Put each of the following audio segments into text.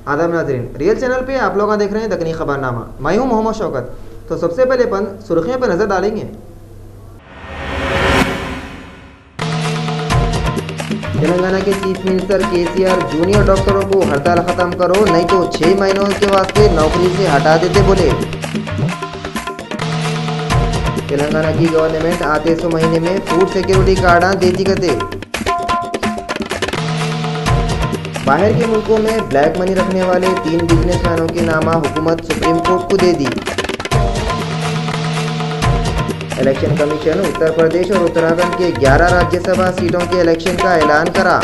आदाब नाज़रीन, real channel पे आप लोग देख रहे हैं दक्कनी खबरनामा। मैं हूं मोहम्मद शौकत। तो सबसे पहले अपन सुर्खियों पर नज़र डालेंगे। तेलंगाना के चीफ मिनिस्टर केसीआर जूनियर डॉक्टरों को हड़ताल ख़त्म करो नहीं तो 6 महीनों के वास्ते नौकरी से हटा देते बोले। तेलंगाना की गवर्नमेंट आते 100 महीने में फूड सिक्योरिटी कार्ड देती कहते। बाहर के मुल्कों में ब्लैक मनी रखने वाले 3 बिजनेसमैनों के नामा हुकूमत सुप्रीम कोर्ट को दे दी। इलेक्शन कमीशन उत्तर प्रदेश और उत्तराखंड के 11 राज्यसभा सीटों के इलेक्शन का ऐलान करा।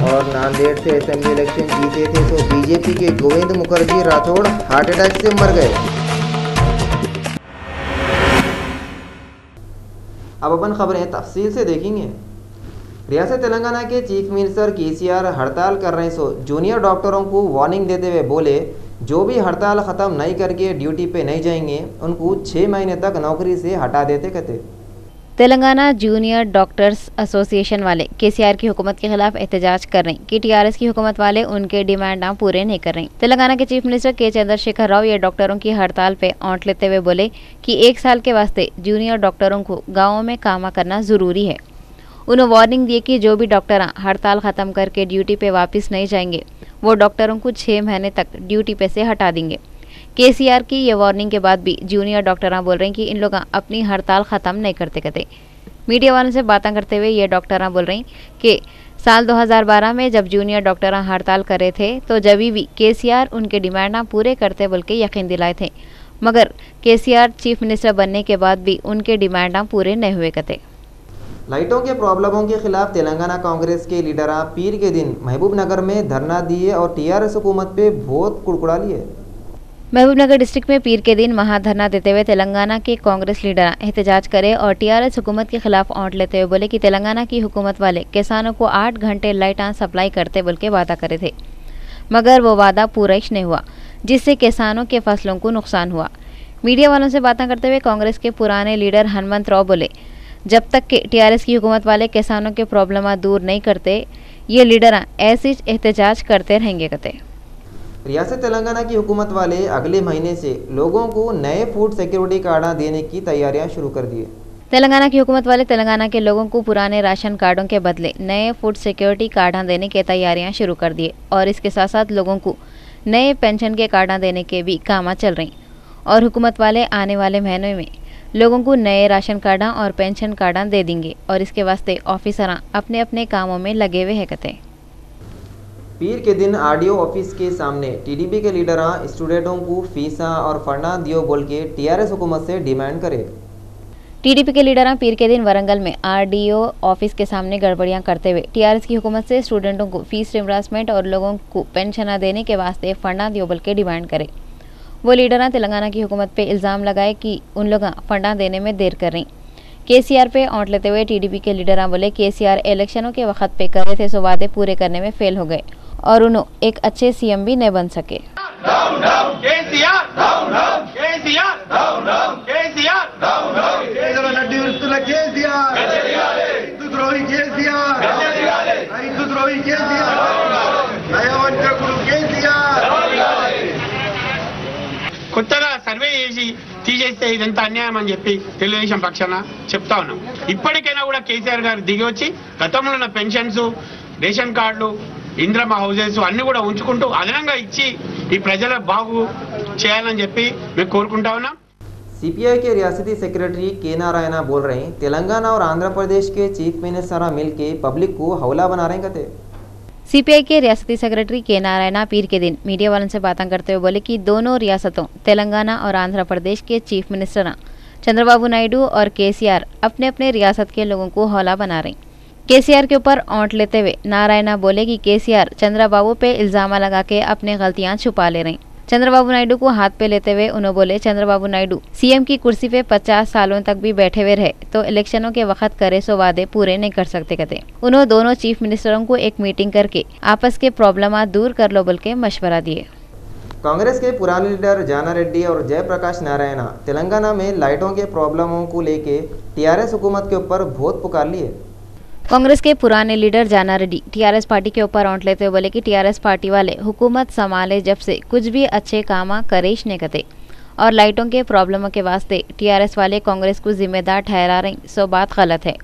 और नांदेड़ से असेंबली इलेक्शन जीते थे तो बीजेपी के गोविंद मुखर्जी राठौड़ हार्ट अटैक से मर गए। अब अपन खबरें तफसील से देखेंगे। रियासत तेलंगाना के चीफ मिनिस्टर केसीआर हड़ताल कर रहे जूनियर डॉक्टरों को वार्निंग देते हुए बोले, जो भी हड़ताल ख़त्म नहीं करके ड्यूटी पे नहीं जाएंगे उनको 6 महीने तक नौकरी से हटा देते कहते। तेलंगाना जूनियर डॉक्टर्स एसोसिएशन वाले केसीआर की हुकूमत के खिलाफ एहतजाज कर रहे हैं कि टीआरएस की हुकूमत वाले उनके डिमांड पूरे नहीं कर रहे। तेलंगाना के चीफ मिनिस्टर के चंद्रशेखर राव ये डॉक्टरों की हड़ताल पे औंठ लेते हुए बोले कि 1 साल के वास्ते जूनियर डॉक्टरों को गाँवों में काम करना ज़रूरी है। उन्होंने वार्निंग दी कि जो भी डॉक्टर हड़ताल ख़त्म करके ड्यूटी पे वापस नहीं जाएंगे वो डॉक्टरों को 6 महीने तक ड्यूटी पे से हटा देंगे। केसीआर की ये वार्निंग के बाद भी जूनियर डॉक्टर बोल रहे हैं कि इन लोग अपनी हड़ताल ख़त्म नहीं करते कहते। मीडिया वालों से बातें करते हुए ये डॉक्टर बोल रहे हैं कि साल 2012 में जब जूनियर डॉक्टर हड़ताल कर रहे थे तो जब भी केसीआर उनके डिमांड पूरे करते बोल के यकीन दिलाए थे, मगर केसीआर चीफ मिनिस्टर बनने के बाद भी उनके डिमांड पूरे नहीं हुए कहते। लाइटों के प्रॉब्लमों के खिलाफ तेलंगाना कांग्रेस के लीडर पीर के दिन महबूब नगर में धरना दिए और टीआरएस हुकूमत पे बहुत कुड़कुड़ा लिए। महबूब नगर डिस्ट्रिक्ट में पीर के दिन महाधरना देते हुए तेलंगाना के कांग्रेस लीडर एहतजाज करे और टीआरएस हुकूमत के खिलाफ औंठ लेते हुए बोले कि तेलंगाना की हुकूमत वाले किसानों को 8 घंटे लाइट सप्लाई करते बोल के वादा करे थे, मगर वो वादा पूरा ही नहीं हुआ, जिससे किसानों के फसलों को नुकसान हुआ। मीडिया वालों से बातें करते हुए कांग्रेस के पुराने लीडर हनुमंत राव बोले, जब तक कि टीआरएस की हुकूमत वाले किसानों के प्रॉब्लम दूर नहीं करते ये लीडर ऐसे ही एहतजाज करते रहेंगे कहते। रियासत तेलंगाना की हुकूमत वाले अगले महीने से लोगों को नए फूड सिक्योरिटी कार्ड देने की तैयारियां शुरू कर दी है। तेलंगाना की हुकूमत वाले तेलंगाना के लोगों को पुराने राशन कार्डों के बदले नए फूड सिक्योरिटी कार्ड देने की तैयारियां शुरू कर दिए और इसके साथ साथ लोगों को नए पेंशन के कार्ड देने के भी काम चल रही और हुकूमत वाले आने वाले महीनों में लोगों को नए राशन कार्ड और पेंशन कार्ड दे देंगे और इसके वास्ते ऑफिसर अपने अपने कामों में लगे हुए हैं कहते। पीर के दिन आरडीओ ऑफिस के सामने टीडीपी के लीडर स्टूडेंटों को फीसा और फंडा दियो बोल के टीआरएस हुकूमत से डिमांड करे। टीडीपी के लीडर पीर के दिन वरंगल में आरडीओ ऑफिस के सामने गड़बड़ियां करते हुए टीआरएस की हुकूमत से स्टूडेंटों को फीस रिम्बर्समेंट और लोगों को पेंशन देने के वास्ते फंडा दियो बोल के डिमांड करे। वो लीडर तेलंगाना की हुकूमत पे इल्ज़ाम लगाए कि उन लोग फंडा देने में देर कर रही। केसीआर पे औंठ लेते हुए टीडीपी के लीडर बोले केसीआर इलेक्शनों के वक्त पे कर रहे थे सो वादे पूरे करने में फेल हो गए और उन्होंने एक अच्छे सीएम भी नहीं बन सके। కొత్తగా సర్వే చేసి తీసేస్తే ఇదంతా అన్యాయం అని చెప్పి తెలుగుదేశం పక్షాన చెప్తా ఉన్నాం। ఇప్పటికైనా కూడా కేసీఆర్ గారు దిగి వచ్చి గతంలో ఉన్న పెన్షన్స్, రేషన్ కార్డులు, ఇంద్రమ్మ హౌసెస్ అన్ని కూడా ఉంచుకుంటూ అదనంగా ఇచ్చి ఈ ప్రజల బాగు చేయాలని చెప్పి మేము కోరుకుంటా ఉన్నాం। सीपीआई के रियासती सेक्रेटरी के नारायण बोल रहे हैं, तेलंगाना और आंध्र प्रदेश के चीफ मिनिस्टर मिलके पब्लिक को हौला बना रहे कहते। सीपीआई के रियासती सेक्रेटरी के नारायण पीर के दिन मीडिया वालों से बातें करते हुए बोले कि दोनों रियासतों तेलंगाना और आंध्र प्रदेश के चीफ मिनिस्टर चंद्रबाबू नायडू और केसीआर अपने अपने रियासत के लोगों को हौला बना रहे। केसीआर के ऊपर औंठ लेते हुए नारायण बोले कि केसीआर चंद्रबाबू पे इल्जाम लगा के अपने गलतियां छुपा ले रहे। चंद्रबाबू नायडू को हाथ पे लेते हुए उन्होंने बोले चंद्रबाबू नायडू सीएम की कुर्सी पे 50 सालों तक भी बैठे हुए रहे तो इलेक्शनों के वक्त करे सो वादे पूरे नहीं कर सकते कहते। उन्होंने दोनों चीफ मिनिस्टरों को एक मीटिंग करके आपस के प्रॉब्लम दूर कर लो बोल के मशवरा दिए। कांग्रेस के पुराने लीडर जाना रेड्डी और जयप्रकाश नारायण तेलंगाना में लाइटों के प्रॉब्लमों को लेके टीआरएस हुकूमत के ऊपर बहुत पुकार लिए। कांग्रेस के पुराने लीडर जाना रेड्डी टीआरएस पार्टी के ऊपर औंठ लेते हुए बोले कि टीआरएस पार्टी वाले हुकूमत संभाले जब से कुछ भी अच्छे काम करेश ने कते और लाइटों के प्रॉब्लमों के वास्ते टीआरएस वाले कांग्रेस को जिम्मेदार ठहरा रही, सो बात गलत है।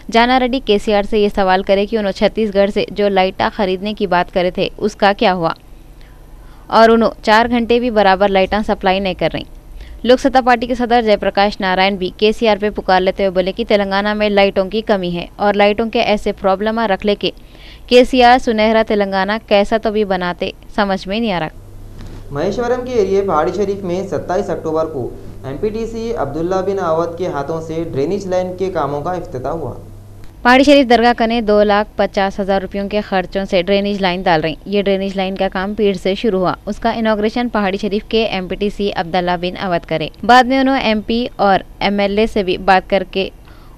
जाना रेड्डी केसीआर से ये सवाल करे कि उन्होंने छत्तीसगढ़ से जो लाइटा खरीदने की बात करे थे उसका क्या हुआ, और उन्होंने 4 घंटे भी बराबर लाइटा सप्लाई नहीं कर रही। लोक सत्ता पार्टी के सदर जयप्रकाश नारायण भी केसीआर पे पुकार लेते हुए बोले कि तेलंगाना में लाइटों की कमी है और लाइटों के ऐसे प्रॉब्लम रख ले के केसीआर सुनहरा तेलंगाना कैसा तो भी बनाते समझ में नहीं आ रहा। महेश्वरम के एरिया पहाड़ी शरीफ में 27 अक्टूबर को एमपीटीसी अब्दुल्ला बिन अवध के हाथों से ड्रेनेज लाइन के कामों का इफ्तिताह हुआ। पहाड़ी शरीफ दरगाह कने 2,50,000 रुपयों के खर्चों से ड्रेनेज लाइन डाल रही। ये ड्रेनेज लाइन का काम पीर से शुरू हुआ। उसका इनॉग्रेशन पहाड़ी शरीफ के एमपीटीसी अब्दुल्ला बिन अवध करे। बाद में उन्होंने एमपी और एमएलए से भी बात करके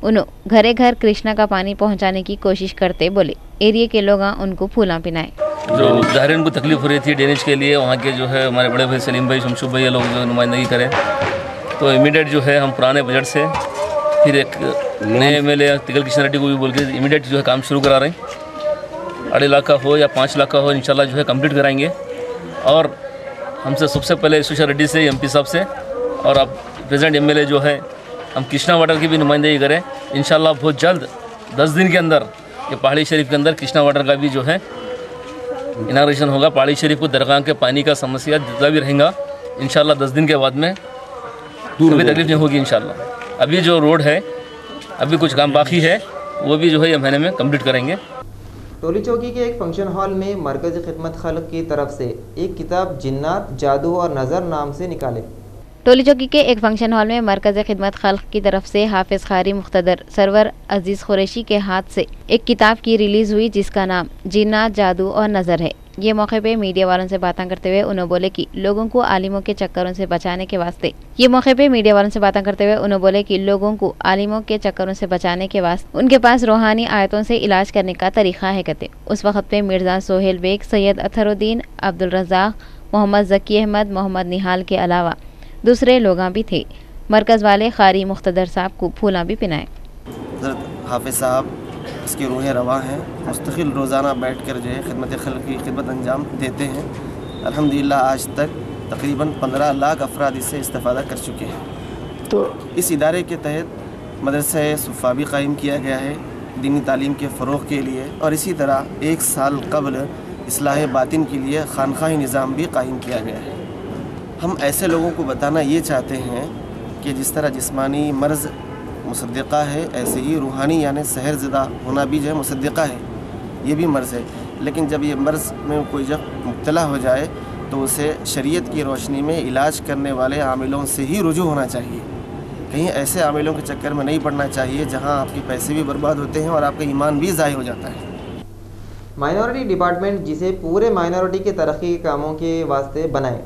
उन्होंने घरे घर कृष्णा का पानी पहुंचाने की कोशिश करते बोले एरिया के लोग उनको फूला पिनाए। जो ज़ाहिर उनको तकलीफ हो रही थी ड्रेनेज के लिए, वहाँ के जो है हमारे बड़े भाई सलीम भाई शमशूब भाई लोग जो नुमाइंदगी करें, तो इमीडिएट जो है हम पुराने बजट से फिर एक नए एमएलए तिगल किशन रेड्डी को भी बोल के इमीडिएट जो है काम शुरू करा रहे हैं। 2.5 लाख का हो या 5 लाख का हो इंशाल्लाह जो है कंप्लीट कराएंगे। और हमसे सबसे पहले ईश्वर रेड्डी से एमपी साहब से और अब प्रेजेंट एमएलए जो है हम कृष्णा वाटर की भी नुमाइंदगी करें इंशाल्लाह। बहुत जल्द 10 दिन के अंदर ये पहाड़ी शरीफ के अंदर कृष्णा वाटर का भी जो है इनाग्रेशन होगा। पहाड़ी शरीफ को दरगाह के पानी का समस्या जितना भी रहेगा इंशाल्लाह 10 दिन के बाद में कोई तकलीफ नहीं होगी इंशाल्लाह। अभी जो रोड है अभी कुछ काम बाकी है, वो भी जो है ये महीने में कंप्लीट करेंगे। टोली चौकी के एक फंक्शन हॉल में मरकज़ी खिदमत खल्क की तरफ से एक किताब जिन्नात, जादू और नज़र नाम से निकाले। टोली चौकी के एक फंक्शन हॉल में मरकज़ी खिदमत खल्क की तरफ से हाफिज खारी मुख्तदर सरवर अजीज़ कुरैशी के हाथ से एक किताब की रिलीज़ हुई जिसका नाम जिन्नात, जादू और नज़र है। ये मौके पे मीडिया वालों से बातें करते हुए उन्होंने बोले कि लोगों को आलिमों के चक्करों से बचाने के वास्ते उनके पास रूहानी आयतों से इलाज करने का तरीका है कहते। उस वक्त पे मिर्जा सोहेल बेग, सैयद अथरुद्दीन, अब्दुल रज़ाक, मोहम्मद ज़की अहमद, मोहम्मद निहाल के अलावा दूसरे लोग भी थे। मरकज़ वाले खारी मुख्तदर साहब को फूला भी पिनाए। हाफिज साहब इसकी रूहें रवा हैं, मुस्तकिल रोज़ाना बैठकर जो है खिदमत खल्क की खिदमत अंजाम देते हैं। अल्हम्दुलिल्लाह आज तक तकरीबन 15 लाख अफराद इससे इस्तेफ़ादा कर चुके हैं। तो इस इदारे के तहत मदरसा सुफ़ा भी कायम किया गया है दीनी तालीम के फ़रोग़ के लिए, और इसी तरह 1 साल कबल इस्लाह बातिन के लिए खानखाही निज़ाम भी कायम किया गया है। हम ऐसे लोगों को बताना ये चाहते हैं कि जिस तरह जिस्मानी मर्ज़ मुसद्दिक़ा है, ऐसे ही रूहानी यानी सहर ज़दा होना भी जो है मुसद्दिक़ा है, ये भी मर्ज़ है। लेकिन जब ये मर्ज़ में कोई जब मुब्तला हो जाए तो उसे शरीयत की रोशनी में इलाज करने वाले आमिलों से ही रुजू होना चाहिए। कहीं ऐसे आमिलों के चक्कर में नहीं पड़ना चाहिए जहां आपके पैसे भी बर्बाद होते हैं और आपका ईमान भी ज़ाय हो जाता है। माइनॉरिटी डिपार्टमेंट जिसे पूरे माइनॉरिटी के तरक्की के कामों के वास्ते बनाए,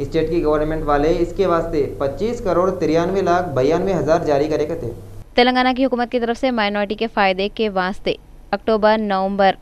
स्टेट की गवर्नमेंट वाले इसके वास्ते 25 करोड़ 93,92,000 जारी करे थे। तेलंगाना की हुकूमत की तरफ से माइनॉरिटी के फ़ायदे के वास्ते अक्टूबर-नवंबर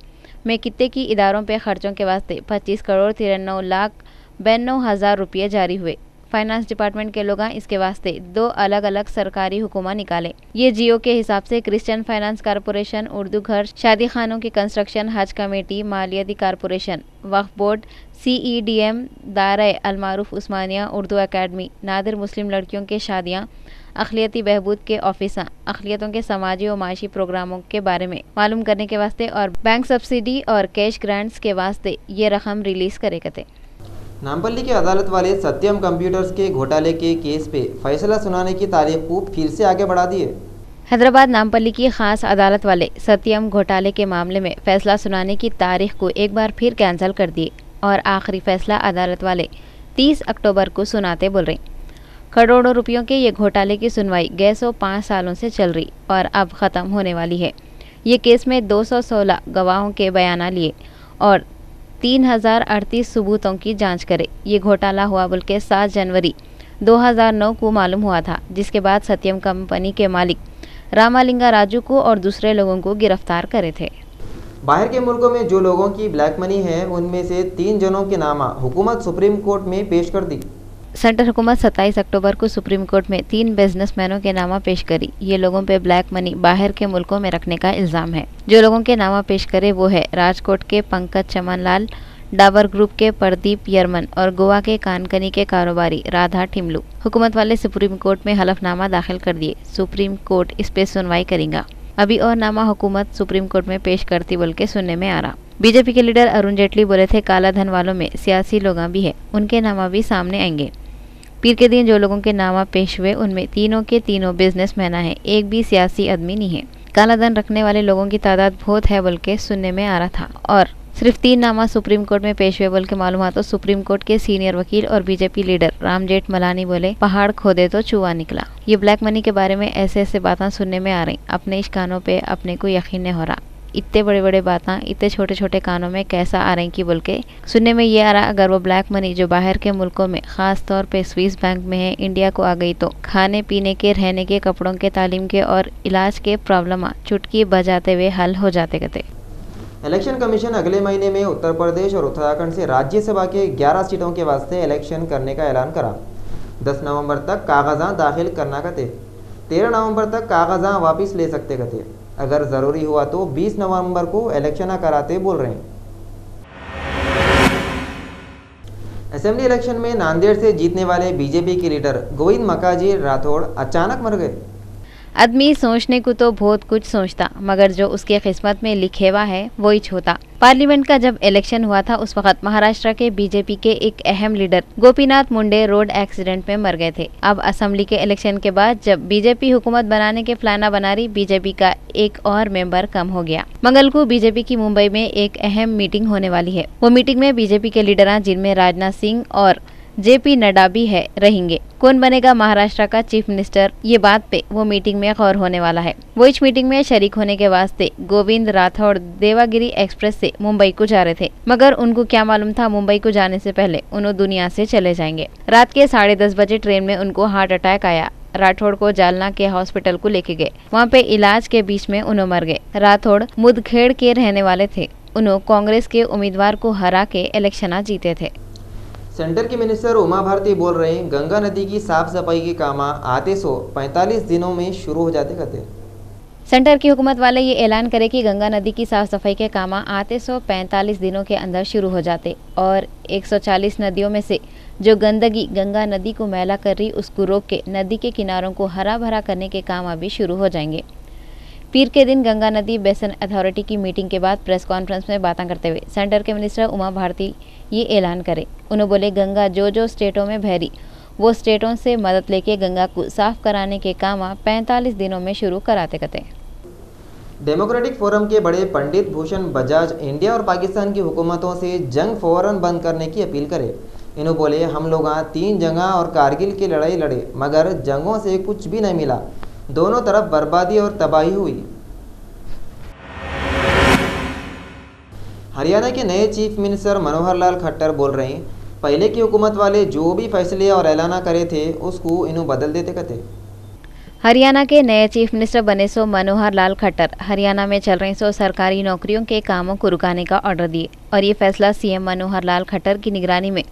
में कित्ते की इदारों पे खर्चों के वास्ते 25 करोड़ 93,92,000 रुपये जारी हुए। फाइनेंस डिपार्टमेंट के लोग इसके वास्ते 2 अलग अलग सरकारी हुकूमा निकाले। ये जियो के हिसाब से क्रिश्चियन फाइनेंस कारपोरेशन, उर्दू घर, शादी खानों की कंस्ट्रक्शन, हज कमेटी, मालियाती कारपोरेशन, वक्फ बोर्ड, CEDM, दायरा अलमारूफ उस्मानिया, उर्दू एकेडमी, नादिर मुस्लिम लड़कियों के शादियाँ, अखिलियती बहबूद के ऑफिसा, अखिलियतों के समाजी और माशी प्रोग्रामों के बारे में मालूम करने के वास्ते और बैंक सब्सिडी और कैश ग्रांट्स के वास्ते ये रकम रिलीज करे कते। नामपल्ली की अदालत वाले सत्यम कंप्यूटर्स के घोटाले के केस पे फैसला सुनाने की तारीख को फिर से आगे बढ़ा दिए। हैदराबाद नामपल्ली की खास अदालत वाले सत्यम घोटाले के मामले में फैसला सुनाने की तारीख को एक बार फिर कैंसिल कर दिए और आखिरी फैसला अदालत वाले 30 अक्टूबर को सुनाते बोल रहे। करोड़ों रुपयों के ये घोटाले की सुनवाई 5 सालों से चल रही और अब ख़त्म होने वाली है। ये केस में 216 गवाहों के बयान लिए और 3038 सबूतों की जांच करे। ये घोटाला हुआ बल्कि 7 जनवरी 2009 को मालूम हुआ था, जिसके बाद सत्यम कंपनी के मालिक रामालिंगा राजू को और दूसरे लोगों को गिरफ्तार करे थे। बाहर के मुल्कों में जो लोगों की ब्लैक मनी है उनमें से 3 जनों के नामा हुकूमत सुप्रीम कोर्ट में पेश कर दी। सेंटर हुकूमत 27 अक्टूबर को सुप्रीम कोर्ट में 3 बिजनेसमैनों के नामा पेश करी। ये लोगों पे ब्लैक मनी बाहर के मुल्कों में रखने का इल्जाम है। जो लोगों के नामा पेश करे वो है राजकोट के पंकज चमनलाल, डाबर ग्रुप के प्रदीप यरमन और गोवा के कानकनी के कारोबारी राधा टिमलू। हुकूमत वाले सुप्रीम कोर्ट में हलफनामा दाखिल कर दिए। सुप्रीम कोर्ट इस पे सुनवाई करेगा। अभी और नामा हुकूमत सुप्रीम कोर्ट में पेश करती बोल के सुनने में आ रहा। बीजेपी के लीडर अरुण जेटली बोले थे काला धन वालों में सियासी लोग भी है, उनके नामा भी सामने आएंगे। पीर के दिन जो लोगों के नामा पेश हुए उनमें तीनों के तीनों बिजनेसमैन हैं, एक भी सियासी आदमी नहीं है। काला धन रखने वाले लोगों की तादाद बहुत है बोल के सुनने में आ रहा था और सिर्फ 3 नामा सुप्रीम कोर्ट में पेश हुए बोल के मालूम हुआ। तो सुप्रीम कोर्ट के सीनियर वकील और बीजेपी लीडर राम जेठमलानी बोले पहाड़ खोदे तो चूहा निकला। ये ब्लैक मनी के बारे में ऐसे ऐसे बातें सुनने में आ रही, अपने इस कानों पे अपने को यकीन नहीं हो रहा। इतने बड़े बड़े बातें इतने छोटे छोटे कानों में कैसा आ रही कि बोल के सुनने में ये आ रहा। अगर वो ब्लैक मनी जो बाहर के मुल्कों में खास तौर पे स्विस बैंक में है इंडिया को आ गई तो खाने पीने के, रहने के, कपड़ों के, तालीम के और इलाज के प्रॉब्लम चुटकी बजाते हुए हल हो जाते कहते। इलेक्शन कमीशन अगले महीने में उत्तर प्रदेश और उत्तराखंड से राज्यसभा के 11 सीटों के वास्ते इलेक्शन करने का ऐलान करा। 10 नवंबर तक कागजात दाखिल करना कहते, 13 नवंबर तक कागजात वापस ले सकते कहते। अगर ज़रूरी हुआ तो 20 नवंबर को इलेक्शन कराते बोल रहे हैं। असेंबली इलेक्शन में नांदेड़ से जीतने वाले बीजेपी के लीडर गोविंद मकाजी राठौड़ अचानक मर गए। आदमी सोचने को तो बहुत कुछ सोचता, मगर जो उसके किस्मत में लिखे हुआ है वो ही होता। पार्लियामेंट का जब इलेक्शन हुआ था उस वक्त महाराष्ट्र के बीजेपी के एक अहम leader Gopinath Munde road accident में मर गए थे। अब असेंबली के इलेक्शन के बाद जब बीजेपी हुकूमत बनाने के प्लान बना रही, बीजेपी का एक और मेंबर कम हो गया। मंगल को बीजेपी की मुंबई में एक अहम मीटिंग होने वाली है। वो मीटिंग में बीजेपी के लीडर जिनमें राजनाथ सिंह और जेपी नड्डा भी है रहेंगे। कौन बनेगा महाराष्ट्र का चीफ मिनिस्टर, ये बात पे वो मीटिंग में गौर होने वाला है। वो इस मीटिंग में शरीक होने के वास्ते गोविंद राठौड़ देवागिरी एक्सप्रेस से मुंबई को जा रहे थे, मगर उनको क्या मालूम था मुंबई को जाने से पहले उन्होंने दुनिया से चले जाएंगे। रात के 10:30 बजे ट्रेन में उनको हार्ट अटैक आया। राठौड़ को जालना के हॉस्पिटल को लेके गए। वहाँ पे इलाज के बीच में उन्होंने मर गए। राठौड़ मुदखेड़ के रहने वाले थे। उन्होंने कांग्रेस के उम्मीदवार को हरा के इलेक्शन जीते थे। सेंटर की मिनिस्टर उमा भारती बोल रहे हैं गंगा नदी की साफ सफाई के काम आते 45 दिनों में शुरू हो जाते कहते। सेंटर की हुकूमत वाले ये ऐलान करे कि गंगा नदी की साफ सफाई के काम आते 45 दिनों के अंदर शुरू हो जाते और 140 नदियों में से जो गंदगी गंगा नदी को मैला कर रही उसको रोक के नदी के किनारों को हरा भरा करने के काम अभी शुरू हो जाएंगे। पीर के दिन गंगा नदी बेसिन अथॉरिटी की मीटिंग के बाद प्रेस कॉन्फ्रेंस में बातें करते हुए सेंटर के मिनिस्टर उमा भारती ये ऐलान करे। उन्होंने बोले गंगा जो स्टेटों में बह रही वो स्टेटों से मदद लेके गंगा को साफ कराने के काम 45 दिनों में शुरू कराते कहते। डेमोक्रेटिक फोरम के बड़े पंडित भूषण बजाज इंडिया और पाकिस्तान की हुकूमतों से जंग फौरन बंद करने की अपील करे। इन्होंने बोले हम लोग 3 जंग और कारगिल की लड़ाई लड़े मगर जंगों से कुछ भी नहीं मिला, दोनों तरफ बर्बादी और तबाही हुई। हरियाणा के नए चीफ मिनिस्टर मनोहर लाल खट्टर बोल रहे हैं पहले की हुकूमत वाले जो भी फैसले और ऐलाना करे थे उसको इन्हों बदल देते कहते। हरियाणा के नए चीफ मिनिस्टर बने सो मनोहर लाल खट्टर हरियाणा में चल रहे सो सरकारी नौकरियों के कामों को रुकाने का ऑर्डर दिए और ये फैसला सीएम मनोहर लाल खट्टर की निगरानी में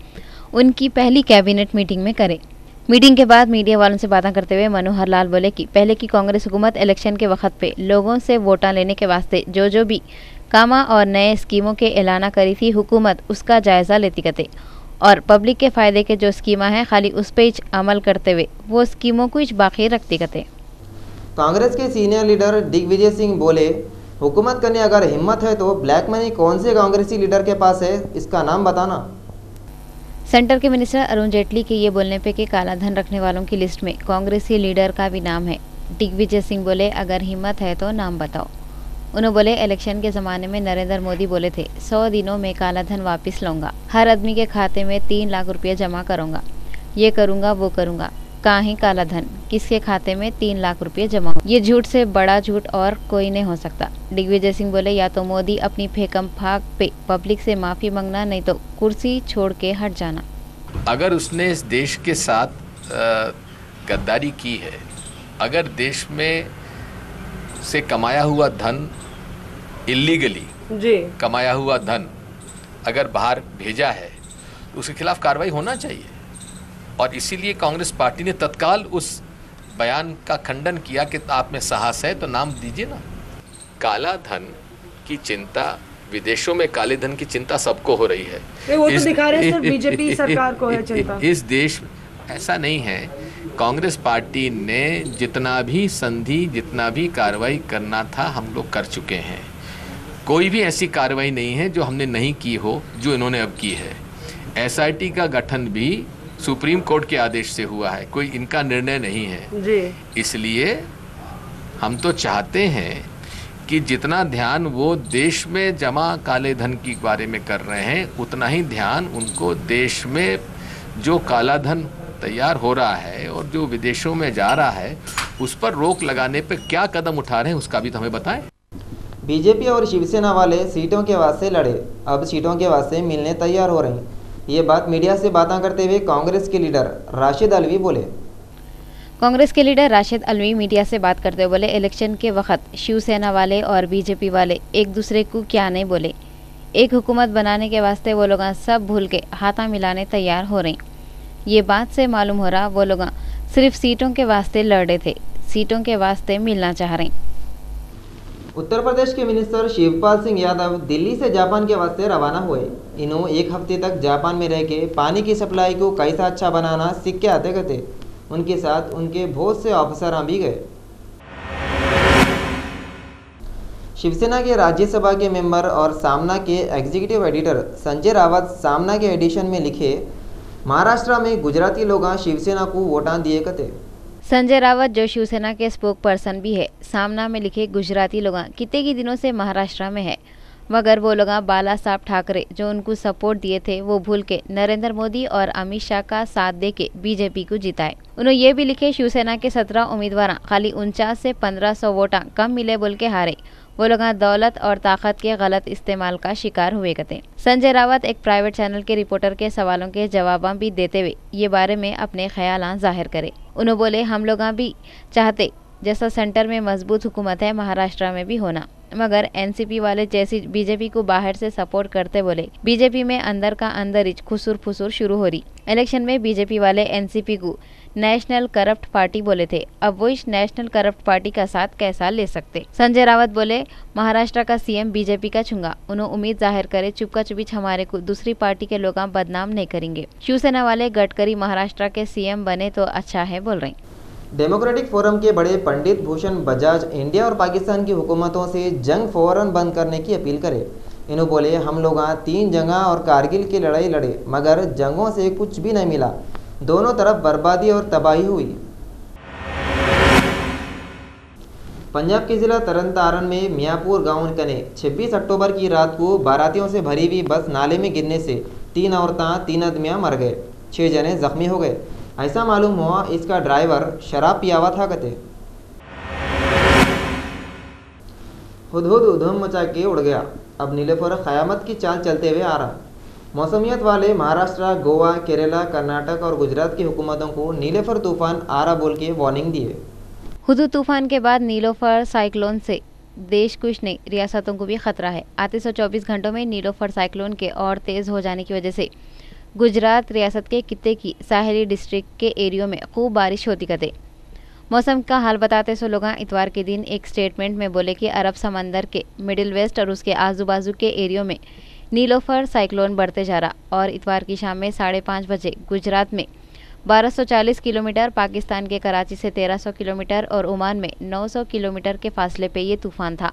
उनकी पहली कैबिनेट मीटिंग में करे। मीटिंग के बाद मीडिया वालों से बातें करते हुए मनोहर लाल बोले कि पहले की कांग्रेस हुकूमत इलेक्शन के वक्त पे लोगों से वोटा लेने के वास्ते जो भी कामा और नए स्कीमों के ऐलाना करी थी हुकूमत उसका जायजा लेती कहते और पब्लिक के फायदे के जो स्कीमा है खाली उस पे अमल करते हुए वो स्कीमों को बाकी रखती कहते। कांग्रेस के सीनियर लीडर दिग्विजय सिंह बोले हुकूमत करने अगर हिम्मत है तो ब्लैक मनी कौन से कांग्रेसी लीडर के पास है इसका नाम बताना। सेंटर के मिनिस्टर अरुण जेटली के ये बोलने पे कि काला धन रखने वालों की लिस्ट में कांग्रेसी लीडर का भी नाम है। दिग्विजय सिंह बोले अगर हिम्मत है तो नाम बताओ। उन्होंने बोले इलेक्शन के ज़माने में नरेंद्र मोदी बोले थे 100 दिनों में काला धन वापस लूँगा, हर आदमी के खाते में 3 लाख रुपये जमा करूँगा, ये करूँगा वो करूँगा। कहाँ ही काला धन, किसके खाते में 3 लाख रुपये जमा हो? ये झूठ से बड़ा झूठ और कोई नहीं हो सकता। दिग्विजय सिंह बोले या तो मोदी अपनी फेकम फाक पे पब्लिक से माफ़ी मांगना, नहीं तो कुर्सी छोड़ के हट जाना। अगर उसने इस देश के साथ गद्दारी की है, अगर देश में से कमाया हुआ धन इलीगली कमाया हुआ धन अगर बाहर भेजा है तो उसके खिलाफ कार्रवाई होना चाहिए। और इसीलिए कांग्रेस पार्टी ने तत्काल उस बयान का खंडन किया कि आप में साहस है तो नाम दीजिए ना। काला धन की चिंता, विदेशों में काले धन की चिंता सबको हो रही है। वो तो दिखा रहे हैं सिर्फ बीजेपी सरकार को है चिंता। इस देश ऐसा नहीं है। कांग्रेस पार्टी ने जितना भी संधि, जितना भी कार्रवाई करना था हम लोग कर चुके हैं। कोई भी ऐसी कार्रवाई नहीं है जो हमने नहीं की हो, जो इन्होंने अब की है। एसआईटी का गठन भी सुप्रीम कोर्ट के आदेश से हुआ है, कोई इनका निर्णय नहीं है जी। इसलिए हम तो चाहते हैं कि जितना ध्यान वो देश में जमा काले धन के बारे में कर रहे हैं, उतना ही ध्यान उनको देश में जो काला धन तैयार हो रहा है और जो विदेशों में जा रहा है उस पर रोक लगाने पर क्या कदम उठा रहे हैं उसका भी तो हमें बताएं। बीजेपी और शिवसेना वाले सीटों के वास्ते लड़े, अब सीटों के वास्ते मिलने तैयार हो रहे हैं। ये बात मीडिया से बातें करते हुए कांग्रेस के लीडर राशिद अलवी बोले। कांग्रेस के लीडर राशिद अलवी मीडिया से बात करते हुए बोले, इलेक्शन के वक्त शिवसेना वाले और बीजेपी वाले एक दूसरे को क्या नहीं बोले। एक हुकूमत बनाने के वास्ते वो लोग सब भूल के हाथा मिलाने तैयार हो रहे हैं। ये बात से मालूम हो रहा वो लोग सिर्फ सीटों के वास्ते लड़ रहे थे, सीटों के वास्ते मिलना चाह रहे हैं। उत्तर प्रदेश के मिनिस्टर शिवपाल सिंह यादव दिल्ली से जापान के वास्ते रवाना हुए। इन्हों एक हफ्ते तक जापान में रह के पानी की सप्लाई को कैसा अच्छा बनाना सीख के आते गए। उनके साथ उनके बहुत से ऑफिसर भी गए। शिवसेना के राज्यसभा के मेंबर और सामना के एग्जीक्यूटिव एडिटर संजय रावत सामना के एडिशन में लिखे, महाराष्ट्र में गुजराती लोग शिवसेना को वोटां दिए कते। संजय रावत जो शिवसेना के स्पोक पर्सन भी है, सामना में लिखे गुजराती लोग कितने की दिनों से महाराष्ट्र में है, मगर वो लोग बाला साहब ठाकरे जो उनको सपोर्ट दिए थे वो भूल के नरेंद्र मोदी और अमित शाह का साथ दे के बीजेपी को जिताए। उन्होंने ये भी लिखे, शिवसेना के 17 उम्मीदवार खाली 49 से 1500 वोटा कम मिले बोल के हारे। वो लोग दौलत और ताकत के गलत इस्तेमाल का शिकार हुए कहते। संजय रावत एक प्राइवेट चैनल के रिपोर्टर के सवालों के जवाब भी देते हुए ये बारे में अपने ख्याल जाहिर करे। उन्होंने बोले, हम लोग भी चाहते जैसा सेंटर में मजबूत हुकूमत है महाराष्ट्र में भी होना, मगर एनसीपी वाले जैसी बीजेपी को बाहर से सपोर्ट करते बोले बीजेपी में अंदर का अंदर ही खुसुर फुसुर शुरू हो रही। इलेक्शन में बीजेपी वाले एनसीपी को नेशनल करप्ट पार्टी बोले थे, अब वो इस नेशनल करप्ट पार्टी का साथ कैसा ले सकते। संजय रावत बोले, महाराष्ट्र का सीएम बीजेपी का चुंगा। उन्होंने उम्मीद जाहिर करे चुपका चुपीच हमारे को दूसरी पार्टी के लोग बदनाम नहीं करेंगे। शिवसेना वाले गडकरी महाराष्ट्र के सीएम बने तो अच्छा है बोल रहे। डेमोक्रेटिक फोरम के बड़े पंडित भूषण बजाज इंडिया और पाकिस्तान की हुकूमतों से जंग फौरन बंद करने की अपील करे। इन्होंने बोले, हम लोग 3 जंग और कारगिल की लड़ाई लड़े, मगर जंगों से कुछ भी नहीं मिला, दोनों तरफ बर्बादी और तबाही हुई। पंजाब के जिला तरन तारण में मियाँपुर गांव कने 26 अक्टूबर की रात को बारातियों से भरी हुई बस नाले में गिरने से 3 औरतें 3 आदमियां मर गए, 6 जने जख्मी हो गए। ऐसा मालूम हुआ इसका ड्राइवर शराब पिया हुआ था कहते। हुदहुद उधम मचा के उड़ गया, अब नीलोफर क़यामत की चाल चलते हुए आ रहा। मौसमियत वाले महाराष्ट्र, गोवा, केरला, कर्नाटक और गुजरात की हुकूमतों को नीलोफर तूफान आ रहा बोल के वार्निंग दिए। हुदहुद तूफान के बाद नीलोफर साइक्लोन से देश कुछ नहीं रियासतों को भी खतरा है। आते 124 घंटों में नीलोफर साइक्लोन के और तेज हो जाने की वजह से गुजरात रियासत के कित्ते की साहेली डिस्ट्रिक्ट के एरियो में खूब बारिश होती कहते। मौसम का हाल बताते सो लोग इतवार के दिन एक स्टेटमेंट में बोले कि अरब समंदर के मिडिल वेस्ट और उसके आजू बाजू के एरियो में नीलोफर साइक्लोन बढ़ते जा रहा और इतवार की शाम में 5:30 बजे गुजरात में 1240 किलोमीटर, पाकिस्तान के कराची से 1300 किलोमीटर और ओमान में 900 किलोमीटर के फासले पे ये तूफान था।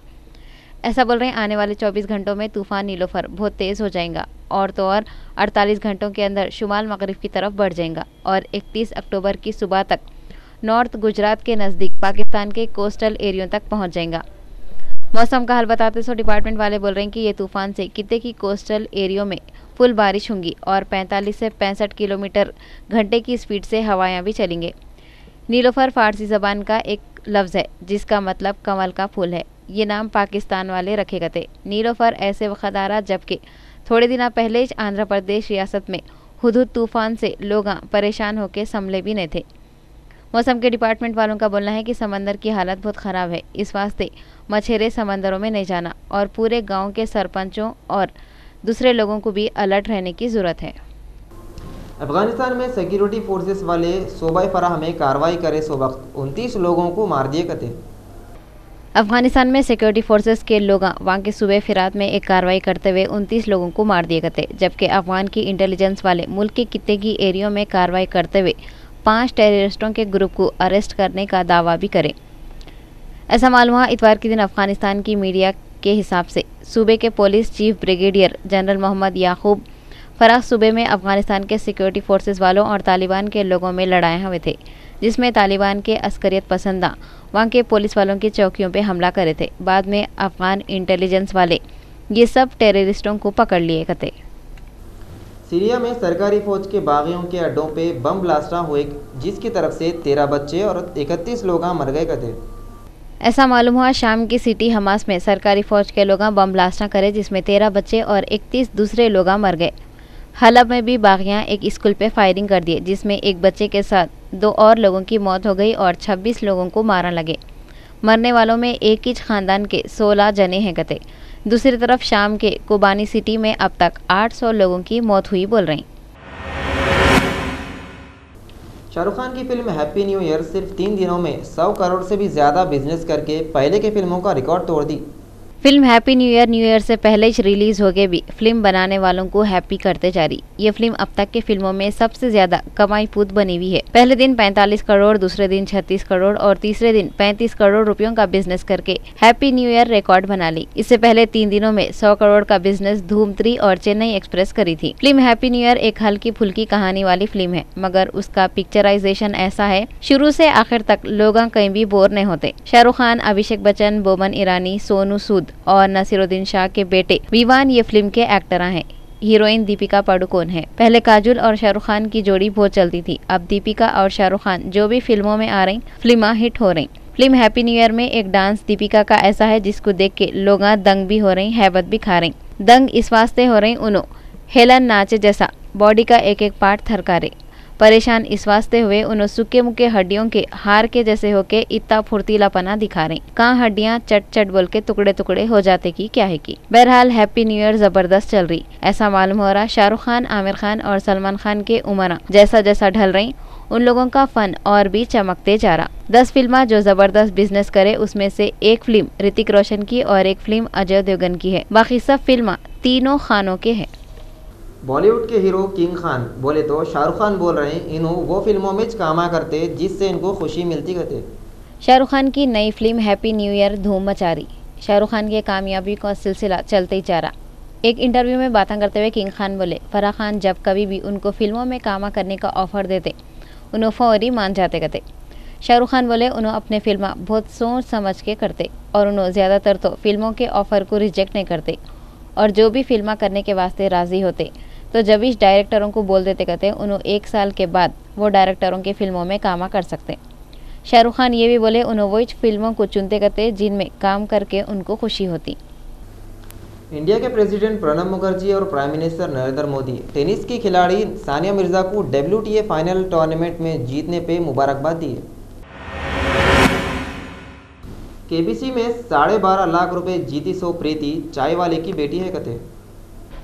ऐसा बोल रहे हैं, आने वाले 24 घंटों में तूफान नीलोफर बहुत तेज़ हो जाएगा और तो और 48 घंटों के अंदर शुमाल मगरिब की तरफ बढ़ जाएगा और 31 अक्टूबर की सुबह तक नॉर्थ गुजरात के नज़दीक पाकिस्तान के कोस्टल एरियो तक पहुंच जाएगा। मौसम का हाल बताते सो डिपार्टमेंट वाले बोल रहे हैं कि ये तूफान से कितने की कोस्टल एरियो में फुल बारिश होंगी और 45 से 65 किलोमीटर घंटे की स्पीड से हवाएं भी चलेंगे। नीलोफर फारसी ज़बान का एक लफ्ज़ है जिसका मतलब कमल का फूल है। ये नाम पाकिस्तान वाले रखे गए थे। नीलोफर ऐसे वक्त आ रहा जबकि थोड़े दिन पहले आंध्र प्रदेश रियासत में हुदहुद तूफान से लोग परेशान होकर संभले भी नहीं थे। मौसम के डिपार्टमेंट वालों का बोलना है कि समंदर की हालत बहुत ख़राब है, इस वास्ते मछेरे समंदरों में नहीं जाना और पूरे गांव के सरपंचों और दूसरे लोगों को भी अलर्ट रहने की ज़रूरत है। अफगानिस्तान में सिक्योरिटी फोर्सेस वाले सूबा फराह में कार्रवाई करे सो वक्त 29 लोगों को मार दिए कते। अफगानिस्तान में सिक्योरिटी फोर्सेस के लोग वहाँ के सूबे फिरात में एक कार्रवाई करते हुए 29 लोगों को मार दिए गए, जबकि अफगान की इंटेलिजेंस वाले मुल्क के कितने की एरियो में कार्रवाई करते हुए 5 टेररिस्टों के ग्रुप को अरेस्ट करने का दावा भी करे। ऐसा मालूम हुआ इतवार के दिन अफगानिस्तान की मीडिया के हिसाब से सूबे के police chief brigadier general Mohammad Yaqub Farah सूबे में अफगानिस्तान के सिक्योरिटी फोर्सेस वालों और तालिबान के लोगों में लड़ाई हुए थे, जिसमें तालिबान के अस्करियत पसंदा वहाँ के पुलिस वालों की चौकियों पे हमला करे थे। बाद में अफगान इंटेलिजेंस वाले ये सब टेररिस्टों को पकड़ लिए गए। सीरिया में सरकारी फौज के बागियों के अड्डों पे बम ब्लास्ट हुए, जिसकी तरफ से 13 बच्चे और 31 लोग मर गए थे। ऐसा मालूम हुआ शाम की सिटी हमास में सरकारी फौज के लोग बम ब्लास्ट करे, जिसमें 13 बच्चे और 31 दूसरे लोग मर गए। हलब में भी बागियां एक स्कूल पे फायरिंग कर दिए, जिसमें एक बच्चे के साथ 2 और लोगों की मौत हो गई और 26 लोगों को मारने लगे। मरने वालों में एक ही खानदान के 16 जने हैं गते। दूसरी तरफ शाम के कोबानी सिटी में अब तक 800 लोगों की मौत हुई बोल रही। शाहरुख खान की फिल्म हैप्पी न्यू ईयर सिर्फ 3 दिनों में 100 करोड़ से भी ज़्यादा बिजनेस करके पहले के फिल्मों का रिकॉर्ड तोड़ दी। फिल्म हैप्पी न्यू ईयर से पहले ही रिलीज हो गए भी फिल्म बनाने वालों को हैप्पी करते जा रही। ये फिल्म अब तक के फिल्मों में सबसे ज्यादा कमाई पूत बनी हुई है। पहले दिन 45 करोड़, दूसरे दिन 36 करोड़ और तीसरे दिन 35 करोड़ रुपयों का बिजनेस करके हैप्पी न्यू ईयर रिकॉर्ड बना ली। इससे पहले 3 दिनों में 100 करोड़ का बिजनेस धूम 3 और चेन्नई एक्सप्रेस करी थी। फिल्म हैप्पी न्यू ईयर एक हल्की फुल्की कहानी वाली फिल्म है, मगर उसका पिक्चराइजेशन ऐसा है शुरू से आखिर तक लोग कहीं भी बोर नहीं होते। शाहरुख खान, अभिषेक बच्चन, बोमन ईरानी, सोनू सूद और नसीरुद्दीन शाह के बेटे विवान ये फिल्म के एक्टर हैं। हीरोइन दीपिका पादुकोण है। पहले काजोल और शाहरुख खान की जोड़ी बहुत चलती थी। अब दीपिका और शाहरुख खान जो भी फिल्मों में आ रही फिल्म हिट हो रही। फिल्म हैप्पी न्यू ईयर में एक डांस दीपिका का ऐसा है जिसको देख के लोग दंग भी हो रही, हैबत भी खा रही। दंग इस वास्ते हो रही उन्हों हेलन नाचे जैसा बॉडी का एक एक पार्ट थरका रही। परेशान इस वास्ते हुए उन्होंने सूखे मुखे हड्डियों के हार के जैसे होके इतना फुर्तीलापना दिखा रही। कहाँ हड्डियां चट चट बोल के टुकड़े टुकड़े हो जाते की क्या है की। बहरहाल हैप्पी न्यू ईयर जबरदस्त चल रही। ऐसा मालूम हो रहा शाहरुख खान, आमिर खान और सलमान खान के उम्र जैसा जैसा ढल रही उन लोगों का फन और भी चमकते जा रहा। 10 फिल्में जो जबरदस्त बिजनेस करे उसमें से एक फिल्म ऋतिक रोशन की और एक फिल्म अजय देवगन की है। बाकी सब फिल्म तीनों खानों के है। बॉलीवुड के हीरो किंग खान बोले तो शाहरुख खान बोल रहे हैं इन्हों वो फिल्मों में कामा करते जिससे इनको खुशी मिलती कहते। शाहरुख खान की नई फिल्म हैप्पी न्यू ईयर धूम मचा रही। शाहरुख खान की कामयाबी का सिलसिला चलते ही जा रहा। एक इंटरव्यू में बातें करते हुए किंग खान बोले फराह खान जब कभी भी उनको फिल्मों में कामा करने का ऑफर देते उन्होंने फौरी मान जाते कहते। शाहरुख खान बोले उन्होंने अपने फिल्म बहुत सोच समझ के करते और उन्होंने ज़्यादातर तो फिल्मों के ऑफर को रिजेक्ट नहीं करते और जो भी फिल्म करने के वास्ते राज़ी होते तो जब इस डायरेक्टरों को बोल देते कहते उन्होंने 1 साल के बाद वो डायरेक्टरों के फिल्मों में कामा कर सकते। शाहरुख खान ये भी बोले उन्होंने वो फिल्मों को चुनते कहते जिनमें काम करके उनको खुशी होती। इंडिया के प्रेसिडेंट प्रणब मुखर्जी और prime minister Narendra Modi tennis की खिलाड़ी सानिया मिर्जा को WTA फाइनल टूर्नामेंट में जीतने पे मुबारकबाद दी है। KBC में 12.5 लाख रुपए जीती सो प्रीति चाय वाले की बेटी है कहते।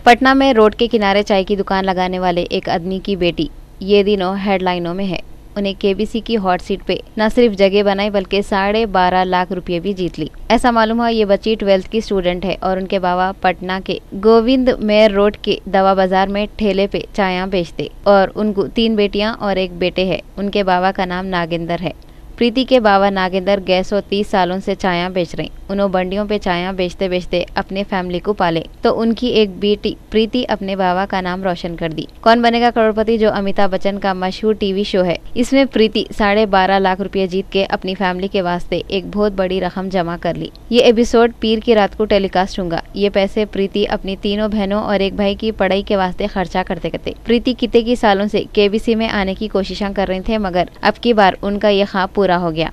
पटना में रोड के किनारे चाय की दुकान लगाने वाले एक आदमी की बेटी ये दिनों हेडलाइनों में है। उन्हें KBC की हॉट सीट पे न सिर्फ जगह बनाई बल्कि 12.5 लाख रुपये भी जीत ली। ऐसा मालूम हुआ ये बच्ची 12th की स्टूडेंट है और उनके बाबा पटना के गोविंद मेयर रोड के दवा बाजार में ठेले पे चाया बेचते और उनको 3 बेटियां और एक बेटे है। उनके बाबा का नाम नागेंद्र है। प्रीति के बाबा नागेंद्र गए 30 सालों से चाया बेच रहे। उन्होंने बंडियों पे चाया बेचते बेचते अपने फैमिली को पाले तो उनकी एक बेटी प्रीति अपने बाबा का नाम रोशन कर दी। कौन बनेगा करोड़पति जो अमिताभ बच्चन का मशहूर टीवी शो है, इसमें प्रीति 12.5 लाख रुपये जीत के अपनी फैमिली के वास्ते एक बहुत बड़ी रकम जमा कर ली। ये एपिसोड पीर की रात को टेलीकास्ट होगा। ये पैसे प्रीति अपनी 3 बहनों और एक भाई की पढ़ाई के वास्ते खर्चा करते करते। प्रीति कितने की सालों से KBC में आने की कोशिशें कर रहे थे मगर अब की बार उनका ये ख्वाब पूरा हो गया।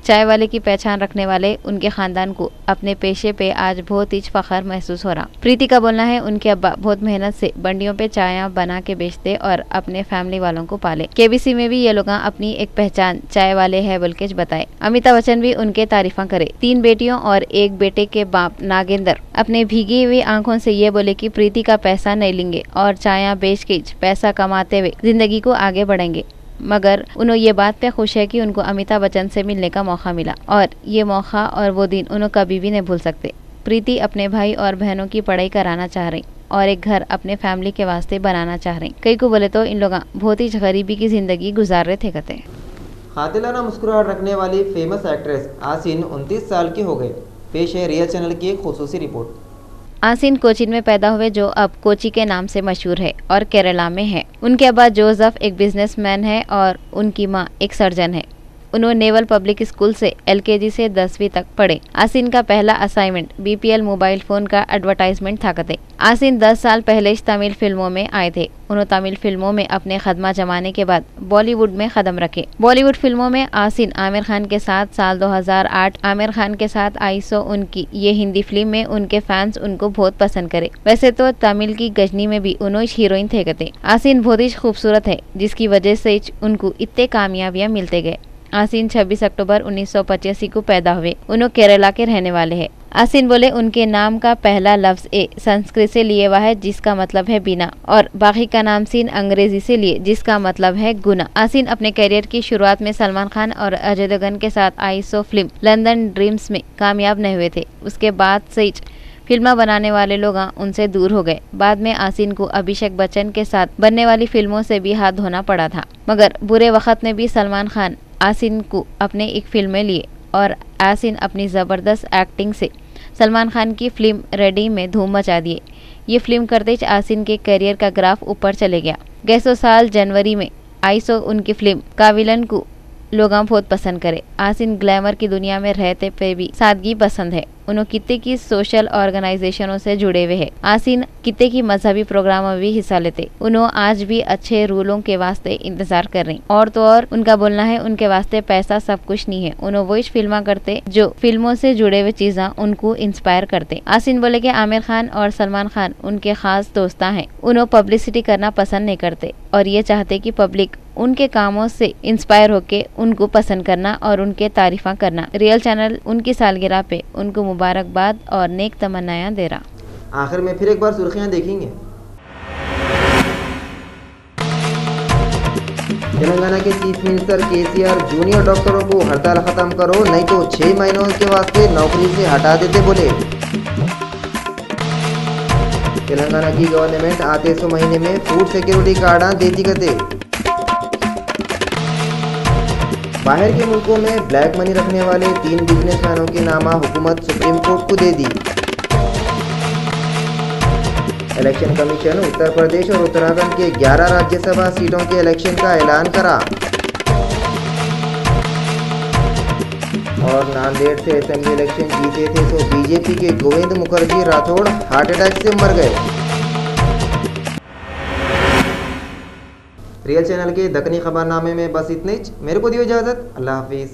चाय वाले की पहचान रखने वाले उनके खानदान को अपने पेशे पे आज बहुत ही फख्र महसूस हो रहा। प्रीति का बोलना है उनके अब्बा बहुत मेहनत से बंडियों पे चाय बना के बेचते और अपने फैमिली वालों को पाले। केबीसी में भी ये लोग अपनी एक पहचान चाय वाले है बोल के बताए। अमिताभ बच्चन भी उनके तारीफा करे। 3 बेटियों और 1 बेटे के बाप नागेंद्र अपने भीगी हुई आंखों से ये बोले कि प्रीति का पैसा नहीं लेंगे और चाय बेच के पैसा कमाते हुए जिंदगी को आगे बढ़ेंगे। मगर उन्होंने ये बात पे खुश है कि उनको अमिताभ बच्चन से मिलने का मौका मिला और ये मौका और वो दिन उन्हें कभी भी नहीं भूल सकते। प्रीति अपने भाई और बहनों की पढ़ाई कराना चाह रही और एक घर अपने फैमिली के वास्ते बनाना चाह रही। कई को बोले तो इन लोग बहुत ही गरीबी की जिंदगी गुजार रहे थे कहते। खातिलाना मुस्कुराहट रखने वाली फेमस एक्ट्रेस आसिन 29 साल की हो गए। पेश है रियल चैनल की एक खुसूसी रिपोर्ट। आसिन कोचीन में पैदा हुए जो अब कोची के नाम से मशहूर है और केरला में है। उनके अब्बा जोसेफ एक बिजनेसमैन है और उनकी माँ एक सर्जन है। उन्होंने नेवल पब्लिक स्कूल से LKG से 10वीं तक पढ़े। आसिन का पहला असाइनमेंट BPL मोबाइल फोन का एडवर्टाइजमेंट था कहते। आसिन 10 साल पहले तमिल फिल्मों में आए थे। उन्होंने तमिल फिल्मों में अपने खदमा जमाने के बाद बॉलीवुड में कदम रखे। बॉलीवुड फिल्मों में आसिन आमिर खान के साथ साल 2008 आमिर खान के साथ आई सो उनकी ये हिंदी फिल्म में उनके फैंस उनको बहुत पसंद करे। वैसे तो तमिल की गजनी में भी उन्होंने हीरोइन थे कहते। आसिन बहुत ही खूबसूरत है जिसकी वजह से उनको इतने कामयाबियां मिलते गए। आसिन 26 अक्टूबर 1985 को पैदा हुए। उन्होंने केरला के रहने वाले हैं। आसिन बोले उनके नाम का पहला लफ्ज ए संस्कृत से लिए हुआ है जिसका मतलब है बिना और बाकी का नाम सीन अंग्रेजी से लिए जिसका मतलब है गुना। आसिन अपने करियर की शुरुआत में सलमान खान और अजय देवगन के साथ आई सो फिल्म लंदन ड्रीम्स में कामयाब नहीं हुए थे। उसके बाद से फिल्में बनाने वाले लोग उनसे दूर हो गए। बाद में आसिन को अभिषेक बच्चन के साथ बनने वाली फिल्मों से भी हाथ धोना पड़ा था। मगर बुरे वक्त में भी सलमान खान आसिन को अपने एक फिल्म में लिए और आसिन अपनी ज़बरदस्त एक्टिंग से सलमान खान की फिल्म रेडी में धूम मचा दिए। ये फिल्म करते ही आसिन के करियर का ग्राफ ऊपर चले गया। गैसो साल जनवरी में आई सो उनकी फिल्म का विलन को लोग बहुत पसंद करे। आसिन ग्लैमर की दुनिया में रहते पे भी सादगी पसंद है। उन्होंने कितने की सोशल ऑर्गेनाइजेशनों से जुड़े हुए हैं। आसिन कितने की मजहबी प्रोग्रामों में भी हिस्सा लेते। उन्होंने आज भी अच्छे रूलों के वास्ते इंतजार कर रही और तो और उनका बोलना है उनके वास्ते पैसा सब कुछ नहीं है। उन्होंने वही फिल्म करते जो फिल्मों से जुड़े हुए चीज़ें उनको इंस्पायर करते। आसिन बोले कि आमिर खान और सलमान खान उनके खास दोस्ता हैं। उन्होंने पब्लिसिटी करना पसंद नहीं करते और ये चाहते कि पब्लिक उनके कामों से इंस्पायर होके उनको पसंद करना और उनके तारीफा करना। रियल चैनल उनकी सालगिरह पे उनको मुबारकबाद और नेक तमन्नायां दे रहा। आखिर में फिर एक बार सुर्खियां देखेंगे। तेलंगाना के चीफ मिनिस्टर केसीआर जूनियर डॉक्टरों को हड़ताल खत्म करो नहीं तो 6 महीनों के वास्ते नौकरी से हटा देते बोले। तेलंगाना की गवर्नमेंट आते 100 महीने में फूड सिक्योरिटी कार्ड देती करते। बाहर के मुल्कों में ब्लैक मनी रखने वाले 3 बिजनेसमैनों के नामा हुकूमत सुप्रीम कोर्ट को दे दी। इलेक्शन कमीशन उत्तर प्रदेश और उत्तराखंड के 11 राज्यसभा सीटों के इलेक्शन का ऐलान करा। और नांदेड़ से असेंबली इलेक्शन जीते थे तो बीजेपी के गोविंद मुखर्जी राठौड़ हार्ट अटैक से मर गए। रियल चैनल के दक्कनी खबरनामे में बस इतने ही। मेरे को दियो इजाज़त। अल्लाह हाफिज़।